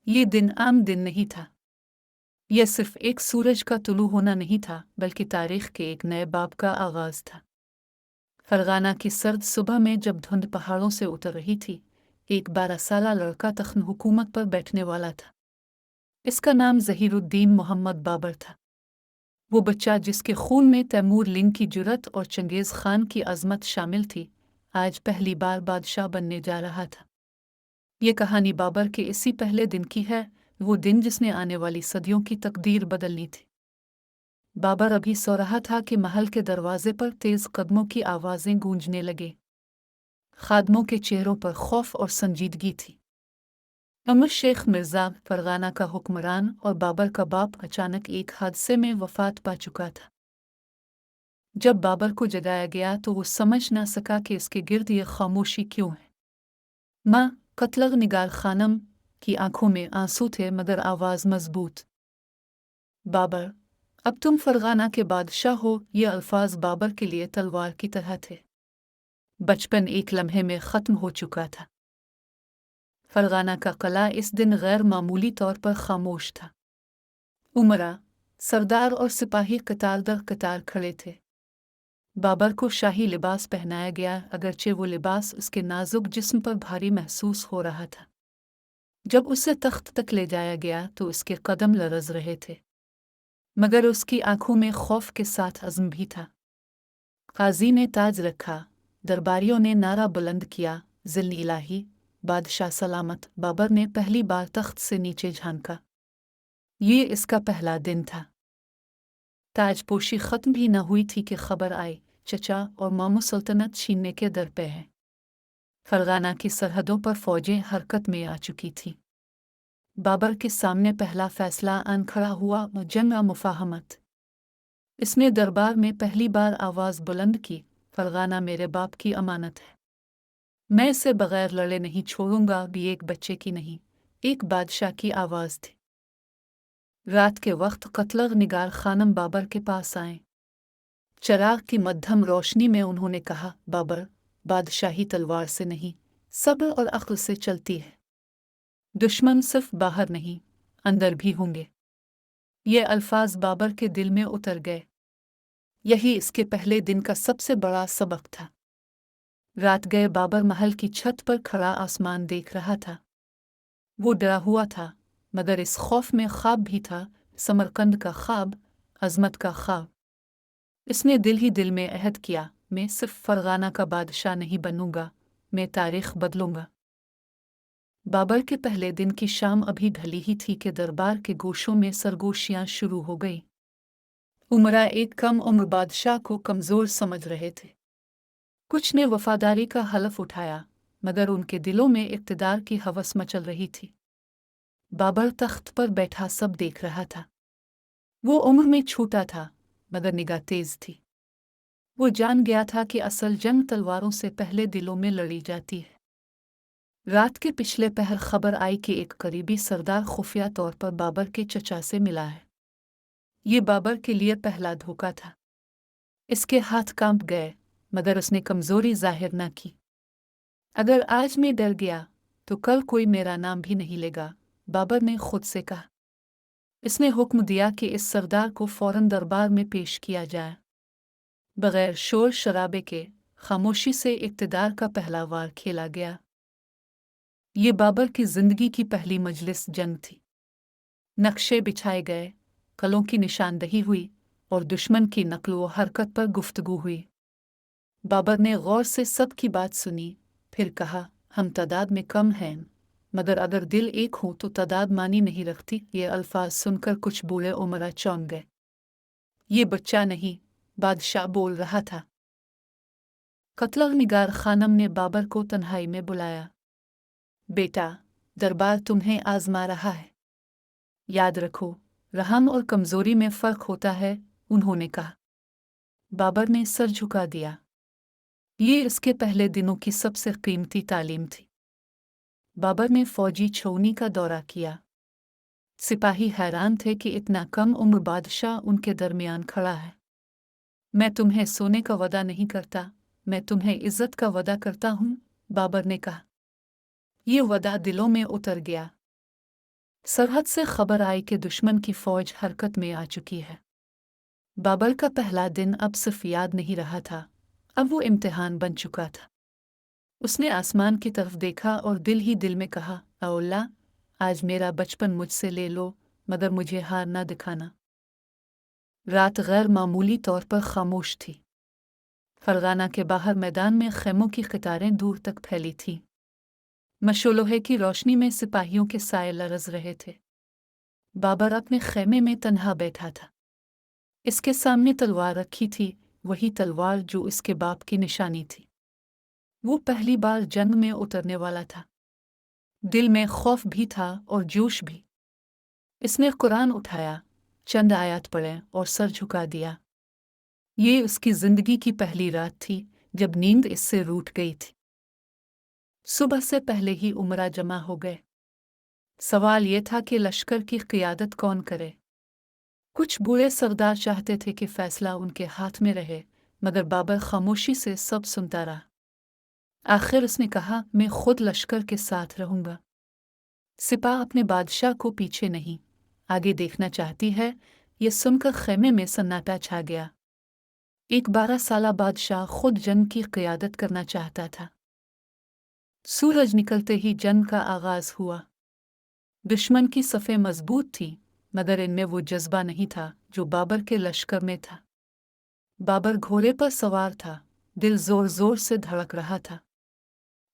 ये दिन आम दिन नहीं था। यह सिर्फ एक सूरज का तुलू होना नहीं था, बल्कि तारीख के एक नए बाब का आगाज था। फरगाना की सर्द सुबह में जब धुंध पहाड़ों से उतर रही थी, एक 12 साला लड़का तख्त हुकूमत पर बैठने वाला था। इसका नाम ज़हीरुद्दीन मोहम्मद बाबर था। वो बच्चा जिसके खून में तैमूर लिंग की जुरत और चंगेज़ खान की अजमत शामिल थी, आज पहली बार बादशाह बनने जा रहा था। ये कहानी बाबर के इसी पहले दिन की है, वो दिन जिसने आने वाली सदियों की तकदीर बदलनी थी। बाबर अभी सो रहा था कि महल के दरवाजे पर तेज कदमों की आवाज़ें गूंजने लगे। खादमों के चेहरों पर खौफ और संजीदगी थी। अमर शेख मिर्ज़ा, फरगाना का हुक्मरान और बाबर का बाप, अचानक एक हादसे में वफ़ात पा चुका था। जब बाबर को जगाया गया तो वो समझ ना सका कि इसके गिर्द ये खामोशी क्यों है। माँ कतलग निगार खानम की आंखों में आंसू थे, मगर आवाज़ मजबूत। बाबर, अब तुम फरगाना के बादशाह हो। ये अल्फाज बाबर के लिए तलवार की तरह थे। बचपन एक लम्हे में ख़त्म हो चुका था। फरगाना का कला इस दिन गैर मामूली तौर पर खामोश था। उमरा, सरदार और सिपाही कतार दर कतार खड़े थे। बाबर को शाही लिबास पहनाया गया, अगरचे वो लिबास उसके नाजुक जिस्म पर भारी महसूस हो रहा था। जब उसे तख्त तक ले जाया गया तो उसके कदम लरज़ रहे थे, मगर उसकी आंखों में खौफ के साथ अज़्म भी था। काजी ने ताज रखा, दरबारियों ने नारा बुलंद किया, ज़िल इलाही, बादशाह सलामत। बाबर ने पहली बार तख्त से नीचे झांका। ये इसका पहला दिन था। ताजपोशी ख़त्म भी न हुई थी कि खबर आई, चचा और मामू सल्तनत छीनने के दर पे है। फरगाना की सरहदों पर फौजें हरकत में आ चुकी थीं। बाबर के सामने पहला फैसला आन खड़ा हुआ, जंग मुफाहमत। इसने दरबार में पहली बार आवाज़ बुलंद की, फरगाना मेरे बाप की अमानत है। मैं इसे बगैर लड़े नहीं छोड़ूंगा। भी एक बच्चे की नहीं, एक बादशाह की आवाज़ थी। रात के वक्त कतलग निगार खानम बाबर के पास आए। चराग की मध्यम रोशनी में उन्होंने कहा, बाबर, बादशाही तलवार से नहीं, सब्र और अक्ल से चलती है। दुश्मन सिर्फ बाहर नहीं, अंदर भी होंगे। ये अल्फाज बाबर के दिल में उतर गए। यही इसके पहले दिन का सबसे बड़ा सबक था। रात गए बाबर महल की छत पर खड़ा आसमान देख रहा था। वो डरा हुआ था, मगर इस खौफ में ख्वाब भी था, समरकंद का ख्वाब, अजमत का ख्वाब। इसने दिल ही दिल में अहद किया, मैं सिर्फ फरगाना का बादशाह नहीं बनूंगा, मैं तारीख बदलूंगा। बाबर के पहले दिन की शाम अभी ढली ही थी कि दरबार के गोशों में सरगोशियां शुरू हो गई। उमरा एक कम उम्र बादशाह को कमज़ोर समझ रहे थे। कुछ ने वफादारी का हलफ उठाया, मगर उनके दिलों में इक़्तिदार की हवस मचल रही थी। बाबर तख्त पर बैठा सब देख रहा था। वो उम्र में छोटा था, मगर निगाह तेज थी। वो जान गया था कि असल जंग तलवारों से पहले दिलों में लड़ी जाती है। रात के पिछले पहर खबर आई कि एक करीबी सरदार खुफिया तौर पर बाबर के चचा से मिला है। ये बाबर के लिए पहला धोखा था। इसके हाथ कांप गए, मगर उसने कमजोरी जाहिर न की। अगर आज मैं डर गया तो कल कोई मेरा नाम भी नहीं लेगा, बाबर ने खुद से कहा। इसने हुक्म दिया कि इस सरदार को फौरन दरबार में पेश किया जाए। बगैर शोर शराबे के खामोशी से इक़्तिदार का पहला वार खेला गया। ये बाबर की जिंदगी की पहली मजलिस जंग थी। नक्शे बिछाए गए, कलों की निशानदही हुई और दुश्मन की नक्लो हरकत पर गुफ्तगू हुई। बाबर ने गौर से सबकी बात सुनी, फिर कहा, हम तादाद में कम हैं, मगर अगर दिल एक हो तो तादाद मानी नहीं रखती। ये अल्फाज सुनकर कुछ बूढ़े उमरा चौंक गए। ये बच्चा नहीं, बादशाह बोल रहा था। कतलग निगार खानम ने बाबर को तन्हाई में बुलाया। बेटा, दरबार तुम्हें आजमा रहा है। याद रखो, रहम और कमजोरी में फर्क होता है, उन्होंने कहा। बाबर ने सर झुका दिया। ये इसके पहले दिनों की सबसे कीमती तालीम थी। बाबर ने फौजी छौनी का दौरा किया। सिपाही हैरान थे कि इतना कम उम्र बादशाह उनके दरमियान खड़ा है। मैं तुम्हें सोने का वदा नहीं करता, मैं तुम्हें इज्जत का वदा करता हूँ, बाबर ने कहा। ये वदा दिलों में उतर गया। सरहद से खबर आई कि दुश्मन की फौज हरकत में आ चुकी है। बाबर का पहला दिन अब सिर्फ याद नहीं रहा था, अब वो इम्तिहान बन चुका था। उसने आसमान की तरफ देखा और दिल ही दिल में कहा, अल्लाह, आज मेरा बचपन मुझसे ले लो, मगर मुझे हार ना दिखाना। रात गैर मामूली तौर पर खामोश थी। फरगाना के बाहर मैदान में खेमों की कतारें दूर तक फैली थीं। मशोलोहे की रोशनी में सिपाहियों के साए लरज रहे थे। बाबर अपने खेमे में तन्हा बैठा था। इसके सामने तलवार रखी थी, वही तलवार जो इसके बाप की निशानी थी। वो पहली बार जंग में उतरने वाला था। दिल में खौफ भी था और जोश भी। इसने कुरान उठाया, चंद आयत पढ़े और सर झुका दिया। ये उसकी जिंदगी की पहली रात थी जब नींद इससे रूठ गई थी। सुबह से पहले ही उमरा जमा हो गए। सवाल ये था कि लश्कर की क़ियादत कौन करे। कुछ बूढ़े सरदार चाहते थे कि फैसला उनके हाथ में रहे, मगर बाबर खामोशी से सब सुनता रहा। आखिर उसने कहा, मैं खुद लश्कर के साथ रहूंगा। सिपाह अपने बादशाह को पीछे नहीं, आगे देखना चाहती है, ये सुनकर खेमे में सन्नाटा छा गया। एक 12 साला बादशाह खुद जंग की क़ियादत करना चाहता था। सूरज निकलते ही जंग का आगाज हुआ। दुश्मन की सफ़ें मजबूत थी, मगर इनमें वो जज्बा नहीं था जो बाबर के लश्कर में था। बाबर घोड़े पर सवार था, दिल जोर जोर से धड़क रहा था।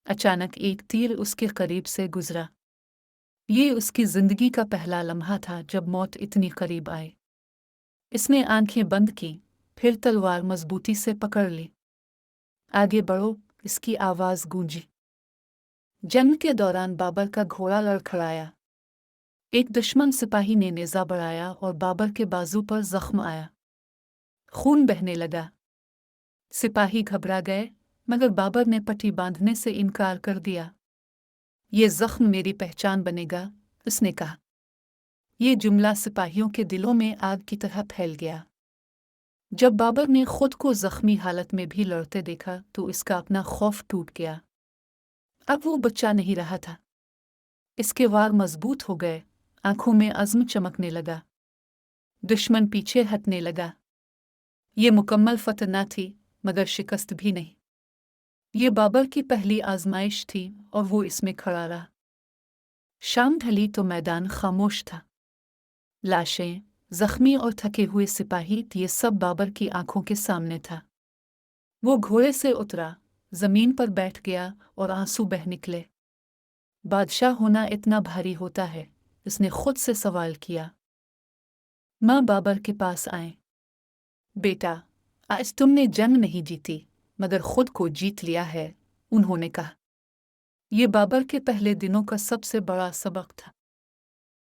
अचानक एक तीर उसके करीब से गुजरा। ये उसकी जिंदगी का पहला लम्हा था जब मौत इतनी करीब आए। इसने आंखें बंद की, फिर तलवार मजबूती से पकड़ ली। आगे बढ़ो, इसकी आवाज़ गूंजी। जंग के दौरान बाबर का घोड़ा लड़खड़ाया। एक दुश्मन सिपाही ने नेज़ा बढ़ाया और बाबर के बाजू पर जख्म आया। खून बहने लगा। सिपाही घबरा गए, मगर बाबर ने पट्टी बांधने से इनकार कर दिया। ये जख्म मेरी पहचान बनेगा, उसने कहा। ये जुमला सिपाहियों के दिलों में आग की तरह फैल गया। जब बाबर ने खुद को जख्मी हालत में भी लड़ते देखा तो इसका अपना खौफ टूट गया। अब वो बच्चा नहीं रहा था। इसके वार मजबूत हो गए, आंखों में अज़्म चमकने लगा। दुश्मन पीछे हटने लगा। ये मुकम्मल फतह न थी, मगर शिकस्त भी नहीं। ये बाबर की पहली आजमाइश थी और वो इसमें खड़ा रहा। शाम ढली तो मैदान खामोश था। लाशें, जख्मी और थके हुए सिपाही, ये सब बाबर की आंखों के सामने था। वो घोड़े से उतरा, जमीन पर बैठ गया और आंसू बह निकले। बादशाह होना इतना भारी होता है, उसने खुद से सवाल किया। माँ बाबर के पास आए। बेटा, आज तुमने जंग नहीं जीती, मगर खुद को जीत लिया है, उन्होंने कहा। ये बाबर के पहले दिनों का सबसे बड़ा सबक था।